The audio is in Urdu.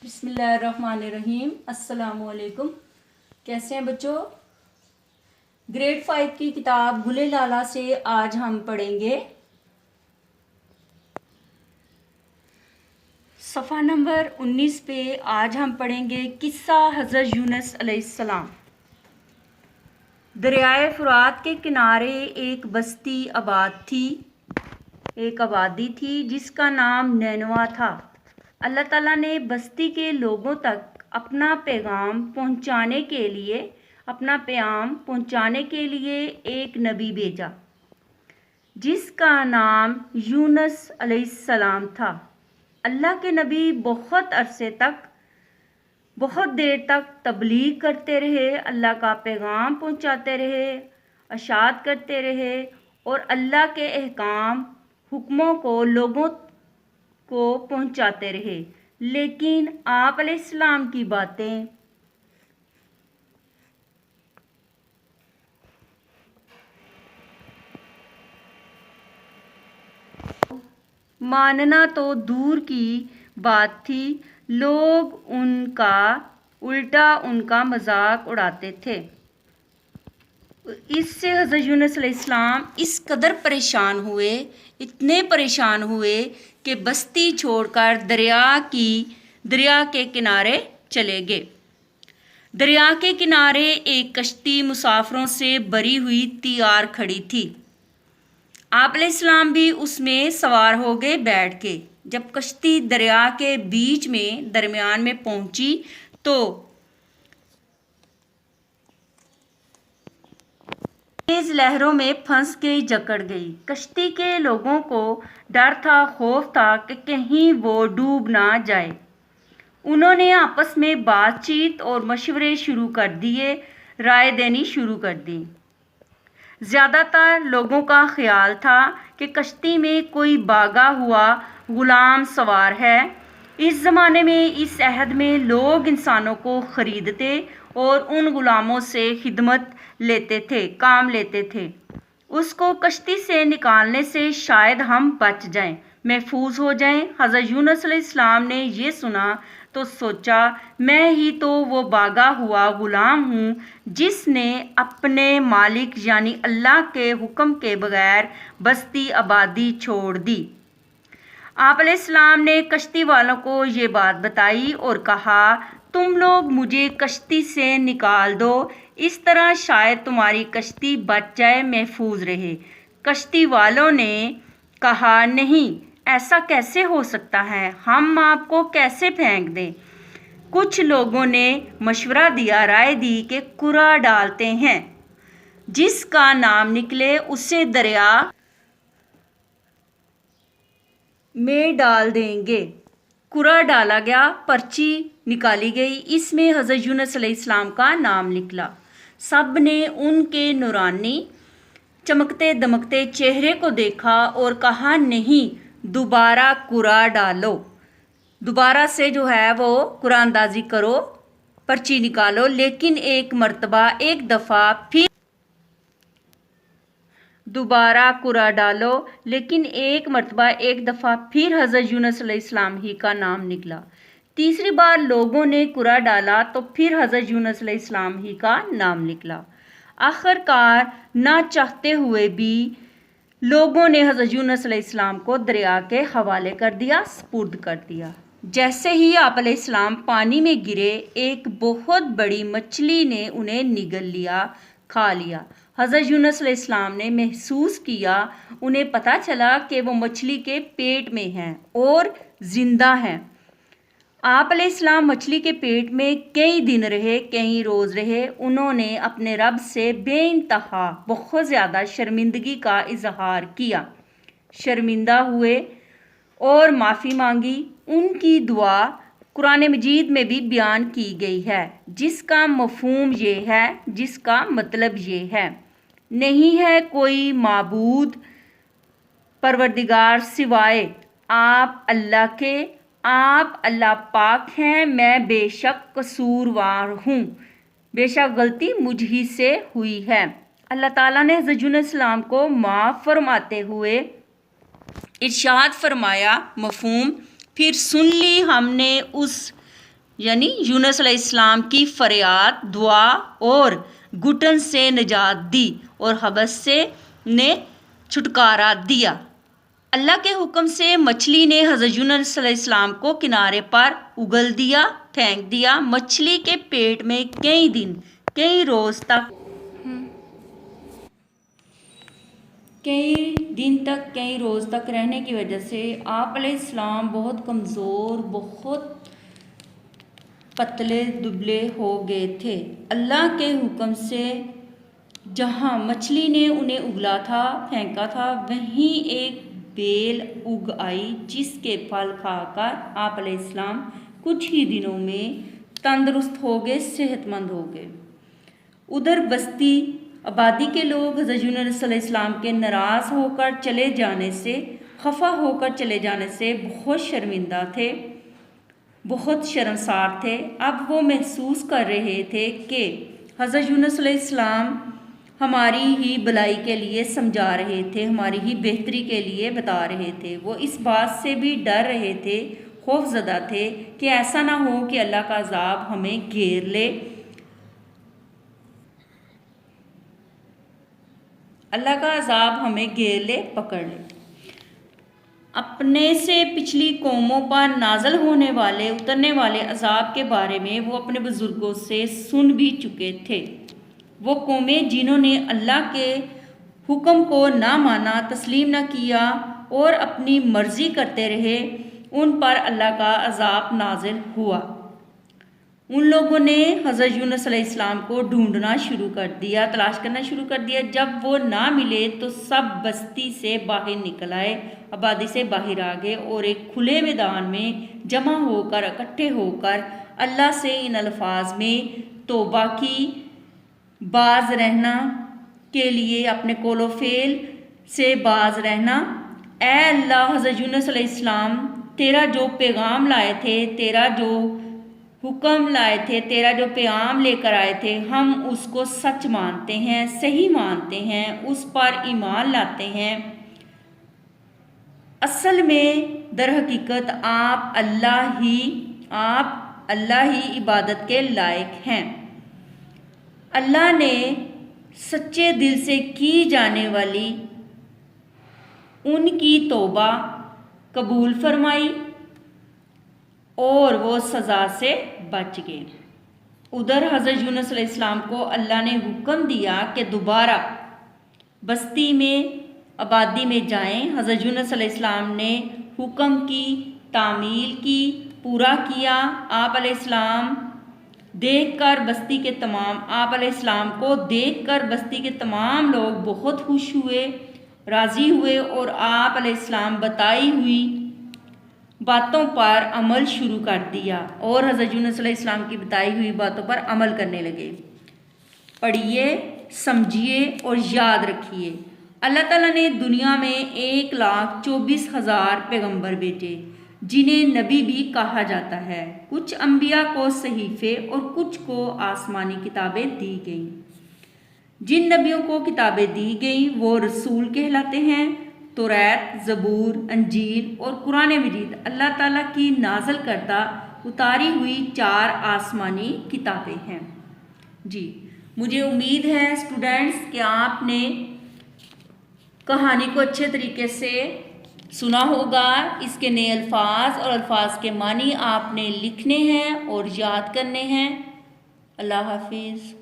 بسم اللہ الرحمن الرحیم۔ السلام علیکم۔ کیسے ہیں بچوں؟ گریڈ 5 کی کتاب گلے لالا سے آج ہم پڑھیں گے صفحہ نمبر 19 پہ۔ آج ہم پڑھیں گے قصہ حضرت یونس علیہ السلام۔ دریائے فرات کے کنارے ایک بستی ایک آبادی تھی جس کا نام نینوا تھا۔ اللہ تعالیٰ نے بستی کے لوگوں تک اپنا پیغام پہنچانے کے لیے ایک نبی بھیجا جس کا نام یونس علیہ السلام تھا۔ اللہ کے نبی بہت دیر تک تبلیغ کرتے رہے، اللہ کا پیغام پہنچاتے رہے، ارشاد کرتے رہے اور اللہ کے حکموں کو لوگوں کو پہنچاتے رہے، لیکن آپ علیہ السلام کی باتیں ماننا تو دور کی بات تھی، لوگ ان کا مذاق اڑاتے تھے۔ اس سے حضرت یونس علیہ السلام اس قدر اتنے پریشان ہوئے کہ بستی چھوڑ کر دریا کے کنارے چلے گئے۔ دریا کے کنارے ایک کشتی مسافروں سے بھری ہوئی تیار کھڑی تھی۔ آپ علیہ السلام بھی اس میں سوار ہو گئے بیٹھ کے۔ جب کشتی دریا کے درمیان میں پہنچی تو تیز لہروں میں پھنس گئی، جکڑ گئی۔ کشتی کے لوگوں کو ڈر تھا، خوف تھا کہ کہیں وہ ڈوب نہ جائے۔ انہوں نے آپس میں بات چیت اور مشورے رائے دینی شروع کر دی۔ زیادہ تر لوگوں کا خیال تھا کہ کشتی میں کوئی بھاگا ہوا غلام سوار ہے۔ اس زمانے میں، اس عہد میں لوگ انسانوں کو خریدتے اور ان غلاموں سے کام لیتے تھے۔ اس کو کشتی سے نکالنے سے شاید ہم بچ جائیں، محفوظ ہو جائیں۔ حضرت یونس علیہ السلام نے یہ سنا تو سوچا، میں ہی تو وہ بھاگا ہوا غلام ہوں جس نے اپنے مالک یعنی اللہ کے حکم کے بغیر بستی آبادی چھوڑ دی۔ آپ علیہ السلام نے کشتی والوں کو یہ بات بتائی اور کہا، تم لوگ مجھے کشتی سے نکال دو، اس طرح شاید تمہاری کشتی بچ جائے، محفوظ رہے۔ کشتی والوں نے کہا، نہیں، ایسا کیسے ہو سکتا ہے، ہم آپ کو کیسے پھینک دیں؟ کچھ لوگوں نے مشورہ دیا، رائے دی کہ کرا ڈالتے ہیں، جس کا نام نکلے اسے دریا میں ڈال دیں گے۔ کرا ڈالا گیا، پرچی نکالی گئی، اس میں حضرت یونس علیہ السلام کا نام نکلا۔ سب نے ان کے نورانی چمکتے دمکتے چہرے کو دیکھا اور کہا، نہیں، دوبارہ کرا ڈالو، دوبارہ سے وہ قرآن اندازی کرو، پرچی نکالو۔ لیکن ایک دفعہ پھر دوبارہ کرا ڈالو، لیکن ایک دفعہ پھر حضرت یونس علیہ السلام ہی کا نام نکلا۔ تیسری بار لوگوں نے کرا ڈالا تو پھر حضرت یونس علیہ السلام ہی کا نام نکلا۔ آخر کار نہ چاہتے ہوئے بھی لوگوں نے حضرت یونس علیہ السلام کو دریا کے حوالے کر دیا، سپرد کر دیا۔ جیسے ہی آپ علیہ السلام پانی میں گرے، ایک بہت بڑی مچھلی نے انہیں نگل لیا، کھا لیا۔ حضرت یونس علیہ السلام نے محسوس کیا، انہیں پتہ چلا کہ وہ مچھلی کے پیٹ میں ہیں اور زندہ ہیں۔ آپ علیہ السلام مچھلی کے پیٹ میں کئی دن رہے، کئی روز رہے۔ انہوں نے اپنے رب سے بے انتہا بہت زیادہ شرمندگی کا اظہار کیا، شرمندہ ہوئے اور معافی مانگی۔ ان کی دعا قرآن مجید میں بھی بیان کی گئی ہے، جس کا مطلب یہ ہے، نہیں ہے کوئی معبود پروردگار سوائے آپ اللہ کے، آپ اللہ پاک ہیں، میں بے شک قصوروار ہوں، بے شک غلطی مجھ ہی سے ہوئی ہے۔ اللہ تعالیٰ نے حضرت یونس علیہ السلام کو معاف فرماتے ہوئے ارشاد فرمایا، مفہوم، پھر سن لی ہم نے اس یعنی یونس علیہ السلام کی فریاد، دعا اور گھٹن سے نجات دی اور حبس سے نے چھٹکارا دیا۔ اللہ کے حکم سے مچھلی نے حضرت یونس علیہ السلام کو کنارے پر اگل دیا، پھینک دیا۔ مچھلی کے پیٹ میں کئی دن کئی روز تک رہنے کی وجہ سے آپ علیہ السلام بہت کمزور، بہت پتلے دبلے ہو گئے تھے۔ اللہ کے حکم سے جہاں مچھلی نے انہیں اگلا تھا، پھینکا تھا، وہیں ایک بیل اگ آئی جس کے پھل کھا کر آپ علیہ السلام کچھ ہی دنوں میں تندرست ہو گئے، صحت مند ہو گئے۔ ادھر بستی آبادی کے لوگ حضرت یونس علیہ السلام کے ناراض ہو کر چلے جانے سے، خفا ہو کر چلے جانے سے بہت شرمندہ تھے، بہت شرمسار تھے۔ اب وہ محسوس کر رہے تھے کہ حضرت یونس علیہ السلام ہماری ہی بھلائی کے لیے سمجھا رہے تھے، ہماری ہی بہتری کے لیے بتا رہے تھے۔ وہ اس بات سے بھی ڈر رہے تھے، خوف زدہ تھے کہ ایسا نہ ہو کہ اللہ کا عذاب ہمیں گھیر لے، پکڑ لے۔ اپنے سے پچھلی قوموں پر نازل ہونے والے، اترنے والے عذاب کے بارے میں وہ اپنے بزرگوں سے سن بھی چکے تھے۔ وہ قومیں جنہوں نے اللہ کے حکم کو نہ مانا، تسلیم نہ کیا اور اپنی مرضی کرتے رہے، ان پر اللہ کا عذاب نازل ہوا۔ ان لوگوں نے حضرت یونس علیہ السلام کو ڈھونڈنا شروع کر دیا، تلاش کرنا شروع کر دیا۔ جب وہ نہ ملے تو سب بستی سے باہر نکل آئے، آبادی سے باہر آ گئے اور ایک کھلے میدان میں جمع ہو کر، اکٹھے ہو کر اللہ سے ان الفاظ میں توبہ کی، باز رہنا کے لیے اپنے قول و فعل سے باز رہنا۔ اے اللہ، حضرت یونس علیہ السلام تیرا جو پیغام لائے تھے، تیرا جو حکم لائے تھے، تیرا جو پیغام لے کر آئے تھے، ہم اس کو سچ مانتے ہیں، صحیح مانتے ہیں، اس پر ایمان لاتے ہیں۔ اصل میں در حقیقت آپ اللہ ہی عبادت کے لائق ہیں۔ اللہ نے سچے دل سے کی جانے والی ان کی توبہ قبول فرمائی اور وہ سزا سے بچ گئے۔ ادھر حضرت یونس علیہ السلام کو اللہ نے حکم دیا کہ دوبارہ بستی میں، آبادی میں جائیں۔ حضرت یونس علیہ السلام نے حکم کی تعمیل کی، پورا کیا۔ آپ علیہ السلام دیکھ کر بستی کے آپ علیہ السلام کو دیکھ کر بستی کے تمام لوگ بہت خوش ہوئے، راضی ہوئے اور آپ علیہ السلام بتائی ہوئی باتوں پر عمل شروع کر دیا اور حضرت یونس علیہ السلام کی بتائی ہوئی باتوں پر عمل کرنے لگے۔ پڑھیے، سمجھیے اور یاد رکھیے، اللہ تعالیٰ نے دنیا میں 1,24,000 پیغمبر بھیجے جنہیں نبی بھی کہا جاتا ہے۔ کچھ انبیاء کو صحیفے اور کچھ کو آسمانی کتابیں دی گئیں۔ جن نبیوں کو کتابیں دی گئیں وہ رسول کہلاتے ہیں۔ توریت، زبور، انجیل اور قرآن مجید اللہ تعالیٰ کی نازل کردہ اتاری ہوئی 4 آسمانی کتابیں ہیں۔ جی، مجھے امید ہے اسٹوڈنٹس کہ آپ نے کہانی کو اچھے طریقے سے سنا ہوگا۔ اس کے نئے الفاظ اور الفاظ کے معنی آپ نے لکھنے ہیں اور یاد کرنے ہیں۔ اللہ حافظ۔